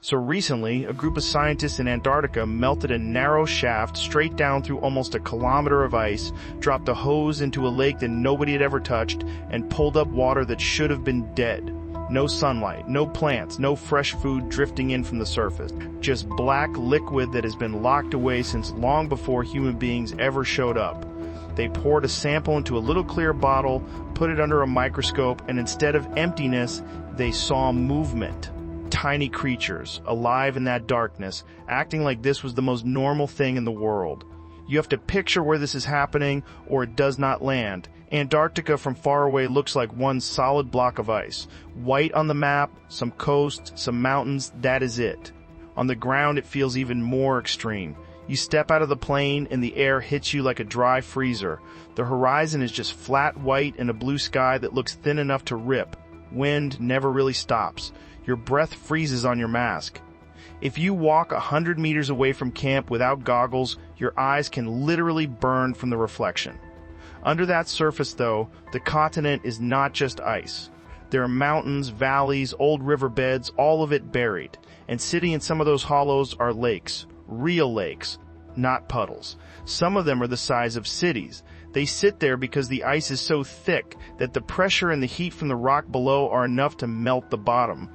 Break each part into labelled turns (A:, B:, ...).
A: So recently, a group of scientists in Antarctica melted a narrow shaft straight down through almost a kilometer of ice, dropped a hose into a lake that nobody had ever touched, and pulled up water that should have been dead. No sunlight, no plants, no fresh food drifting in from the surface. Just black liquid that has been locked away since long before human beings ever showed up. They poured a sample into a little clear bottle, put it under a microscope, and instead of emptiness, they saw movement. Tiny creatures, alive in that darkness, acting like this was the most normal thing in the world. You have to picture where this is happening, or it does not land. Antarctica from far away looks like one solid block of ice. White on the map, some coast, some mountains, that is it. On the ground, it feels even more extreme. You step out of the plane and the air hits you like a dry freezer. The horizon is just flat white and a blue sky that looks thin enough to rip. Wind never really stops. Your breath freezes on your mask. If you walk 100 meters away from camp without goggles, your eyes can literally burn from the reflection. Under that surface, though, the continent is not just ice. There are mountains, valleys, old riverbeds, all of it buried. And sitting in some of those hollows are lakes. Real lakes, not puddles. Some of them are the size of cities. They sit there because the ice is so thick that the pressure and the heat from the rock below are enough to melt the bottom.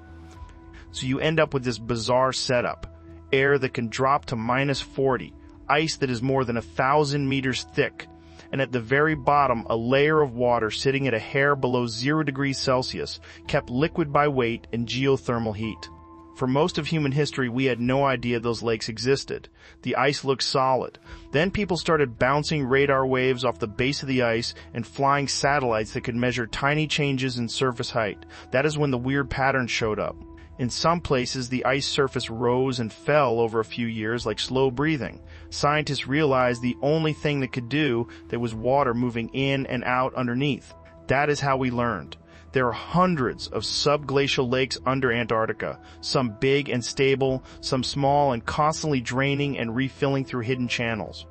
A: So you end up with this bizarre setup. Air that can drop to -40, ice that is more than 1,000 meters thick, and at the very bottom a layer of water sitting at a hair below 0 degrees Celsius, kept liquid by weight and geothermal heat. For most of human history, we had no idea those lakes existed. The ice looked solid. Then people started bouncing radar waves off the base of the ice and flying satellites that could measure tiny changes in surface height. That is when the weird patterns showed up. In some places, the ice surface rose and fell over a few years like slow breathing. Scientists realized the only thing that could do that was water moving in and out underneath. That is how we learned. There are hundreds of subglacial lakes under Antarctica, some big and stable, some small and constantly draining and refilling through hidden channels.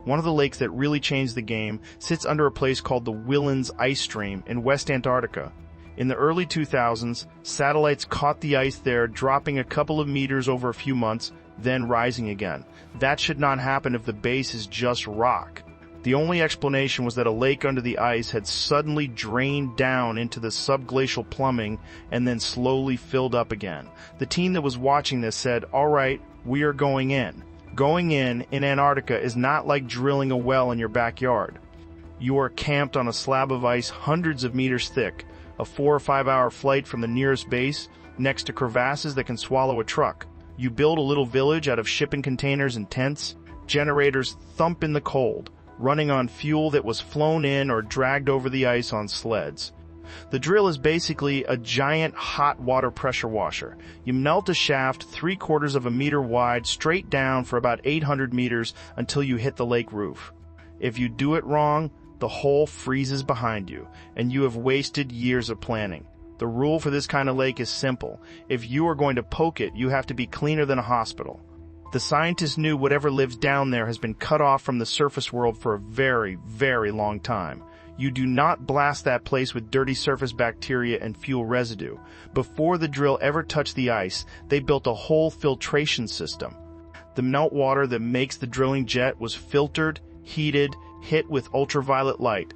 A: One of the lakes that really changed the game sits under a place called the Wildest ice stream in West Antarctica. In the early 2000s, satellites caught the ice there, dropping a couple of meters over a few months, then rising again. That should not happen if the base is just rock. The only explanation was that a lake under the ice had suddenly drained down into the subglacial plumbing and then slowly filled up again. The team that was watching this said, "All right, we are going in." Going in Antarctica is not like drilling a well in your backyard. You are camped on a slab of ice hundreds of meters thick, a 4 or 5 hour flight from the nearest base, next to crevasses that can swallow a truck. You build a little village out of shipping containers and tents. Generators thump in the cold, running on fuel that was flown in or dragged over the ice on sleds. The drill is basically a giant hot water pressure washer. You melt a shaft 3/4 of a meter wide straight down for about 800 meters until you hit the lake roof. If you do it wrong, the hole freezes behind you, and you have wasted years of planning. The rule for this kind of lake is simple. If you are going to poke it, you have to be cleaner than a hospital. The scientists knew whatever lives down there has been cut off from the surface world for a very, very long time. You do not blast that place with dirty surface bacteria and fuel residue. Before the drill ever touched the ice, they built a whole filtration system. The meltwater that makes the drilling jet was filtered, heated, hit with ultraviolet light.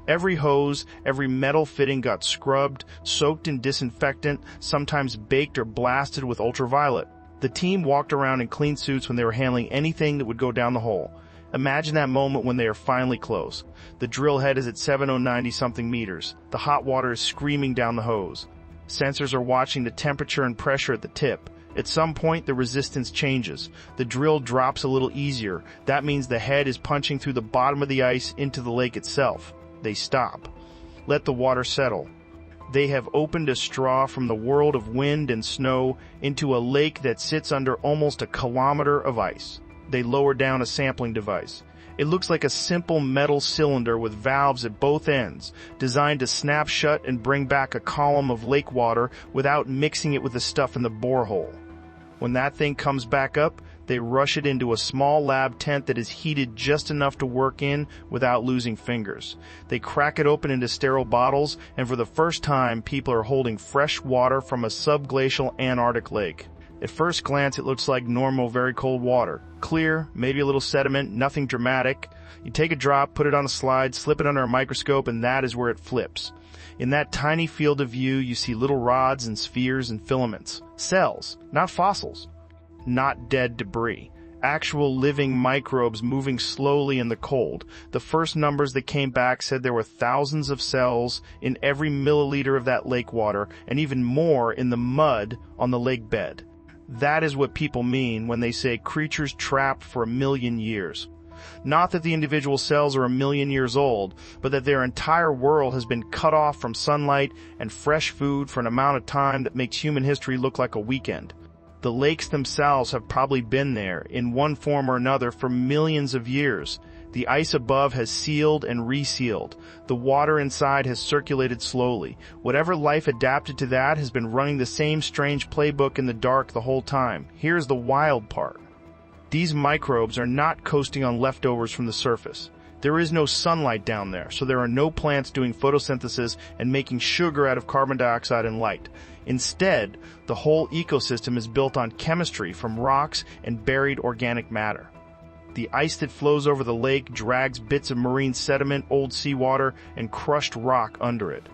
A: Every hose, every metal fitting got scrubbed, soaked in disinfectant, sometimes baked or blasted with ultraviolet. The team walked around in clean suits when they were handling anything that would go down the hole. Imagine that moment when they are finally close. The drill head is at 790-something meters. The hot water is screaming down the hose. Sensors are watching the temperature and pressure at the tip. At some point, the resistance changes. The drill drops a little easier. That means the head is punching through the bottom of the ice into the lake itself. They stop. Let the water settle. They have opened a straw from the world of wind and snow into a lake that sits under almost a kilometer of ice. They lower down a sampling device. It looks like a simple metal cylinder with valves at both ends, designed to snap shut and bring back a column of lake water without mixing it with the stuff in the borehole. When that thing comes back up, they rush it into a small lab tent that is heated just enough to work in without losing fingers. They crack it open into sterile bottles, and for the first time, people are holding fresh water from a subglacial Antarctic lake. At first glance, it looks like normal, very cold water. Clear, maybe a little sediment, nothing dramatic. You take a drop, put it on a slide, slip it under a microscope, and that is where it flips. In that tiny field of view, you see little rods and spheres and filaments. Cells, not fossils. Not dead debris. Actual living microbes moving slowly in the cold. The first numbers that came back said there were thousands of cells in every milliliter of that lake water, and even more in the mud on the lake bed. That is what people mean when they say creatures trapped for 1 million years. Not that the individual cells are 1 million years old, but that their entire world has been cut off from sunlight and fresh food for an amount of time that makes human history look like a weekend. The lakes themselves have probably been there, in one form or another, for millions of years. The ice above has sealed and resealed. The water inside has circulated slowly. Whatever life adapted to that has been running the same strange playbook in the dark the whole time. Here's the wild part. These microbes are not coasting on leftovers from the surface. There is no sunlight down there, so there are no plants doing photosynthesis and making sugar out of carbon dioxide and light. Instead, the whole ecosystem is built on chemistry from rocks and buried organic matter. The ice that flows over the lake drags bits of marine sediment, old seawater, and crushed rock under it.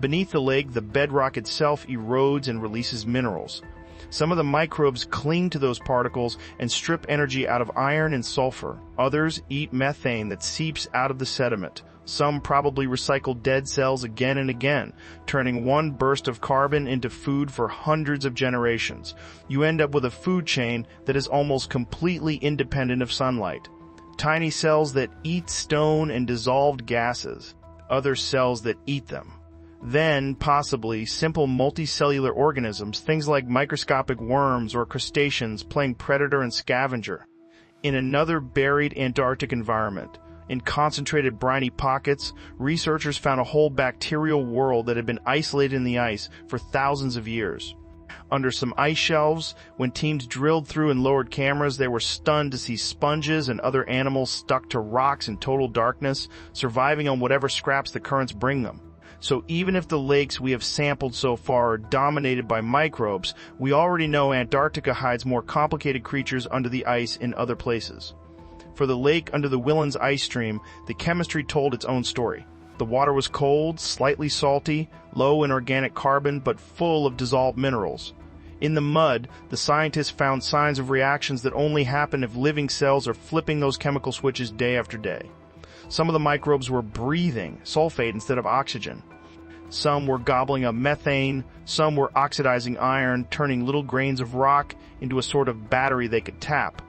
A: Beneath the lake, the bedrock itself erodes and releases minerals. Some of the microbes cling to those particles and strip energy out of iron and sulfur. Others eat methane that seeps out of the sediment. Some probably recycle dead cells again and again, turning one burst of carbon into food for hundreds of generations. You end up with a food chain that is almost completely independent of sunlight. Tiny cells that eat stone and dissolved gases. Other cells that eat them. Then, possibly, simple multicellular organisms, things like microscopic worms or crustaceans playing predator and scavenger. In another buried Antarctic environment, in concentrated briny pockets, researchers found a whole bacterial world that had been isolated in the ice for thousands of years. Under some ice shelves, when teams drilled through and lowered cameras, they were stunned to see sponges and other animals stuck to rocks in total darkness, surviving on whatever scraps the currents bring them. So even if the lakes we have sampled so far are dominated by microbes, we already know Antarctica hides more complicated creatures under the ice in other places. For the lake under the Whillans ice stream, the chemistry told its own story. The water was cold, slightly salty, low in organic carbon, but full of dissolved minerals. In the mud, the scientists found signs of reactions that only happen if living cells are flipping those chemical switches day after day. Some of the microbes were breathing sulfate instead of oxygen. Some were gobbling up methane, some were oxidizing iron, turning little grains of rock into a sort of battery they could tap.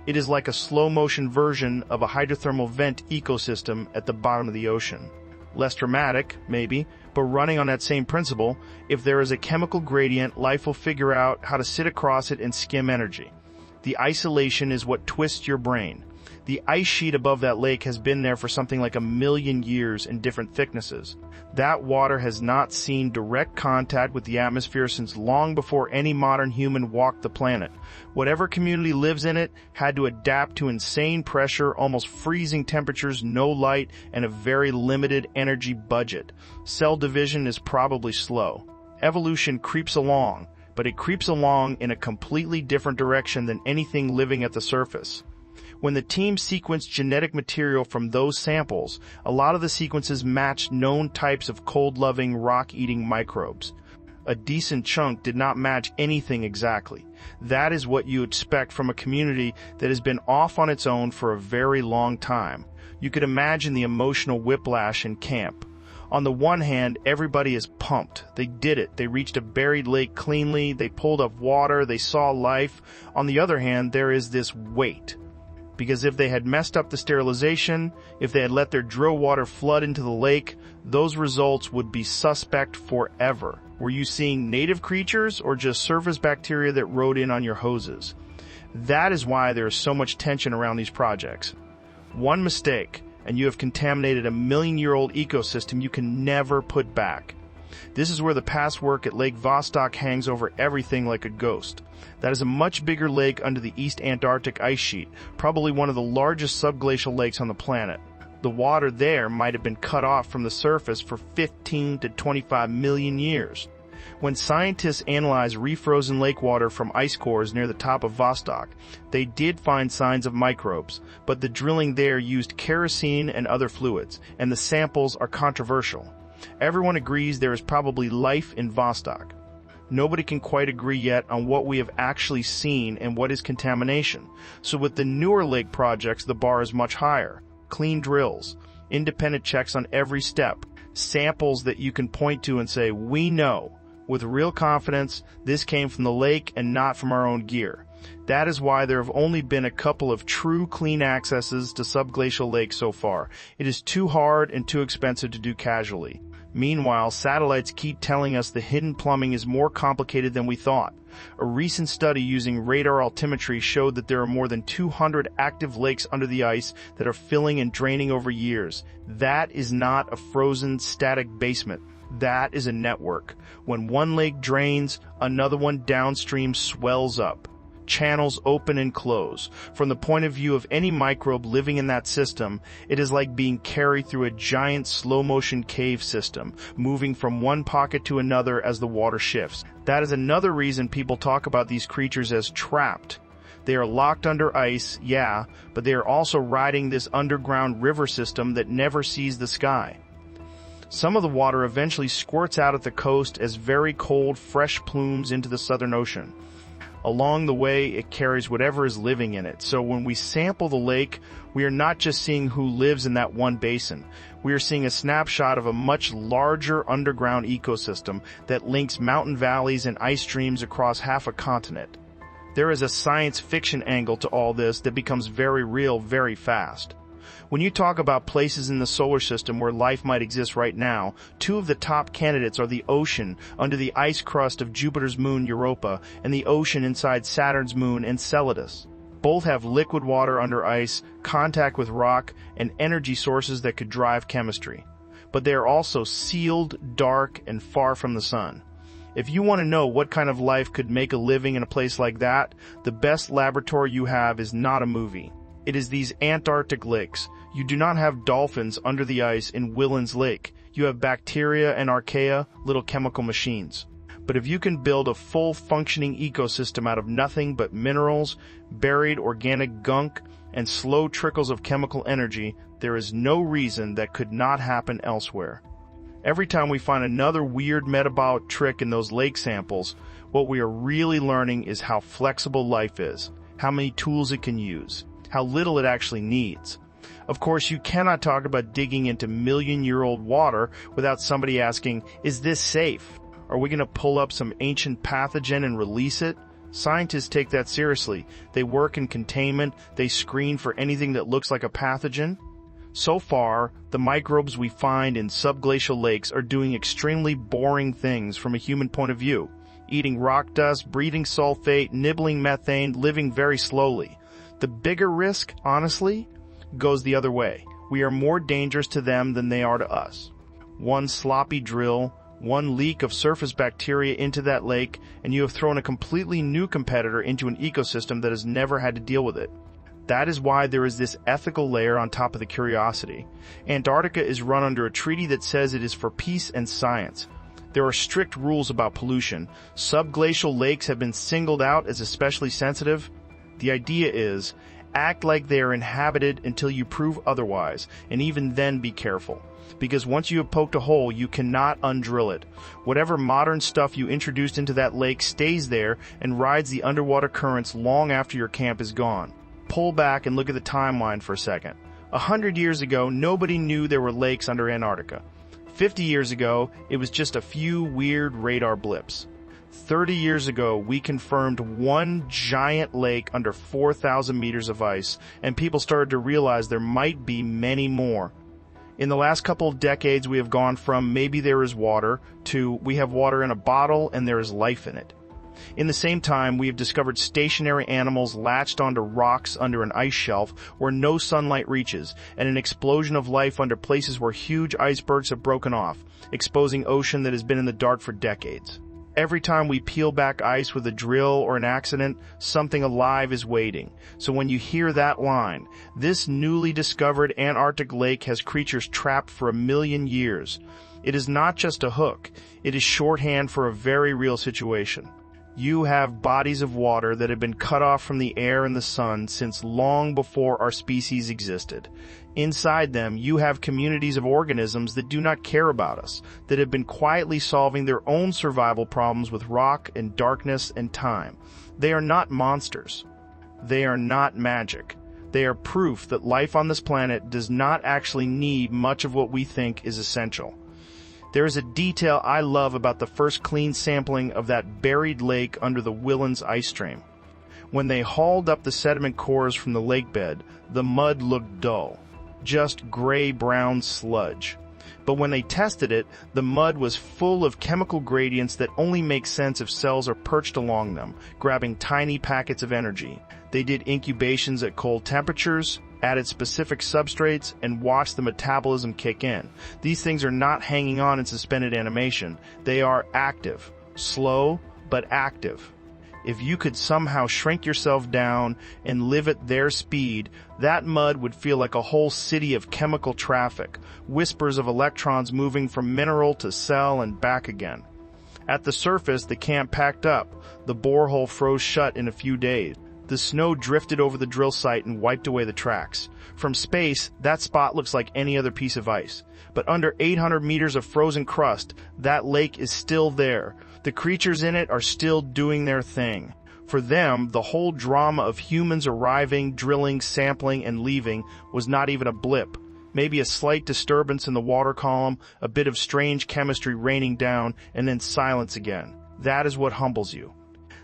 A: It is like a slow-motion version of a hydrothermal vent ecosystem at the bottom of the ocean. Less dramatic, maybe, but running on that same principle, if there is a chemical gradient, life will figure out how to sit across it and skim energy. The isolation is what twists your brain. The ice sheet above that lake has been there for something like 1 million years in different thicknesses. That water has not seen direct contact with the atmosphere since long before any modern human walked the planet. Whatever community lives in it had to adapt to insane pressure, almost freezing temperatures, no light, and a very limited energy budget. Cell division is probably slow. Evolution creeps along, but it creeps along in a completely different direction than anything living at the surface. When the team sequenced genetic material from those samples, a lot of the sequences matched known types of cold-loving, rock-eating microbes. A decent chunk did not match anything exactly. That is what you expect from a community that has been off on its own for a very long time. You could imagine the emotional whiplash in camp. On the one hand, everybody is pumped. They did it. They reached a buried lake cleanly. They pulled up water. They saw life. On the other hand, there is this weight. Because if they had messed up the sterilization, if they had let their drill water flood into the lake, those results would be suspect forever. Were you seeing native creatures or just surface bacteria that rode in on your hoses? That is why there is so much tension around these projects. One mistake, and you have contaminated a 1 million-year-old ecosystem you can never put back. This is where the past work at Lake Vostok hangs over everything like a ghost. That is a much bigger lake under the East Antarctic ice sheet, probably one of the largest subglacial lakes on the planet. The water there might have been cut off from the surface for 15 to 25 million years. When scientists analyzed refrozen lake water from ice cores near the top of Vostok, they did find signs of microbes, but the drilling there used kerosene and other fluids, and the samples are controversial. Everyone agrees there is probably life in Vostok. Nobody can quite agree yet on what we have actually seen and what is contamination. So with the newer lake projects, the bar is much higher. Clean drills, independent checks on every step, samples that you can point to and say, we know, with real confidence, this came from the lake and not from our own gear. That is why there have only been a couple of true clean accesses to subglacial lakes so far. It is too hard and too expensive to do casually. Meanwhile, satellites keep telling us the hidden plumbing is more complicated than we thought. A recent study using radar altimetry showed that there are more than 200 active lakes under the ice that are filling and draining over years. That is not a frozen, static basement. That is a network. When one lake drains, another one downstream swells up. Channels open and close. From the point of view of any microbe living in that system, it is like being carried through a giant slow-motion cave system, moving from one pocket to another as the water shifts. That is another reason people talk about these creatures as trapped. They are locked under ice, yeah, but they are also riding this underground river system that never sees the sky. Some of the water eventually squirts out at the coast as very cold, fresh plumes into the Southern Ocean. Along the way, it carries whatever is living in it. So when we sample the lake, we are not just seeing who lives in that one basin. We are seeing a snapshot of a much larger underground ecosystem that links mountain valleys and ice streams across half a continent. There is a science fiction angle to all this that becomes very real very fast. When you talk about places in the solar system where life might exist right now, two of the top candidates are the ocean under the ice crust of Jupiter's moon Europa and the ocean inside Saturn's moon Enceladus. Both have liquid water under ice, contact with rock, and energy sources that could drive chemistry. But they are also sealed, dark, and far from the sun. If you want to know what kind of life could make a living in a place like that, the best laboratory you have is not a movie. It is these Antarctic lakes. You do not have dolphins under the ice in Willen's Lake. You have bacteria and archaea, little chemical machines. But if you can build a full functioning ecosystem out of nothing but minerals, buried organic gunk, and slow trickles of chemical energy, there is no reason that could not happen elsewhere. Every time we find another weird metabolic trick in those lake samples, what we are really learning is how flexible life is, how many tools it can use, how little it actually needs. Of course, you cannot talk about digging into million-year-old water without somebody asking, is this safe? Are we going to pull up some ancient pathogen and release it? Scientists take that seriously. They work in containment. They screen for anything that looks like a pathogen. So far, the microbes we find in subglacial lakes are doing extremely boring things from a human point of view. Eating rock dust, breathing sulfate, nibbling methane, living very slowly. The bigger risk, honestly, goes the other way. We are more dangerous to them than they are to us. One sloppy drill, one leak of surface bacteria into that lake, and you have thrown a completely new competitor into an ecosystem that has never had to deal with it. That is why there is this ethical layer on top of the curiosity. Antarctica is run under a treaty that says it is for peace and science. There are strict rules about pollution. Subglacial lakes have been singled out as especially sensitive. The idea is, act like they are inhabited until you prove otherwise, and even then be careful. Because once you have poked a hole, you cannot undrill it. Whatever modern stuff you introduced into that lake stays there and rides the underwater currents long after your camp is gone. Pull back and look at the timeline for a second. 100 years ago, nobody knew there were lakes under Antarctica. 50 years ago, it was just a few weird radar blips. 30 years ago, we confirmed one giant lake under 4,000 meters of ice, and people started to realize there might be many more. In the last couple of decades, we have gone from maybe there is water to we have water in a bottle and there is life in it. In the same time, we have discovered stationary animals latched onto rocks under an ice shelf where no sunlight reaches, and an explosion of life under places where huge icebergs have broken off, exposing ocean that has been in the dark for decades. Every time we peel back ice with a drill or an accident, something alive is waiting. So when you hear that line, this newly discovered Antarctic lake has creatures trapped for 1 million years. It is not just a hook. It is shorthand for a very real situation. You have bodies of water that have been cut off from the air and the sun since long before our species existed. Inside them, you have communities of organisms that do not care about us, that have been quietly solving their own survival problems with rock and darkness and time. They are not monsters. They are not magic. They are proof that life on this planet does not actually need much of what we think is essential. There is a detail I love about the first clean sampling of that buried lake under the Willans ice stream. When they hauled up the sediment cores from the lake bed, the mud looked dull, just gray-brown sludge. But when they tested it, the mud was full of chemical gradients that only make sense if cells are perched along them, grabbing tiny packets of energy. They did incubations at cold temperatures, added specific substrates, and watched the metabolism kick in. These things are not hanging on in suspended animation. They are active. Slow, but active. If you could somehow shrink yourself down and live at their speed, that mud would feel like a whole city of chemical traffic, whispers of electrons moving from mineral to cell and back again. At the surface, the camp packed up. The borehole froze shut in a few days. The snow drifted over the drill site and wiped away the tracks. From space, that spot looks like any other piece of ice. But under 800 meters of frozen crust, that lake is still there. The creatures in it are still doing their thing. For them, the whole drama of humans arriving, drilling, sampling, and leaving was not even a blip. Maybe a slight disturbance in the water column, a bit of strange chemistry raining down, and then silence again. That is what humbles you.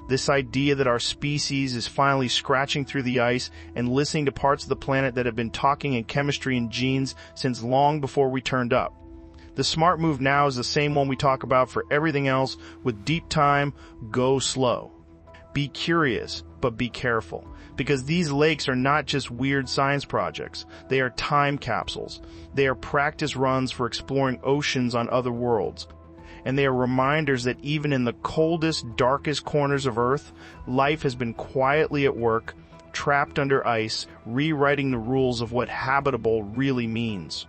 A: This idea that our species is finally scratching through the ice and listening to parts of the planet that have been talking in chemistry and genes since long before we turned up. The smart move now is the same one we talk about for everything else. With deep time, go slow. Be curious, but be careful. Because these lakes are not just weird science projects. They are time capsules. They are practice runs for exploring oceans on other worlds. And they are reminders that even in the coldest, darkest corners of Earth, life has been quietly at work, trapped under ice, rewriting the rules of what habitable really means.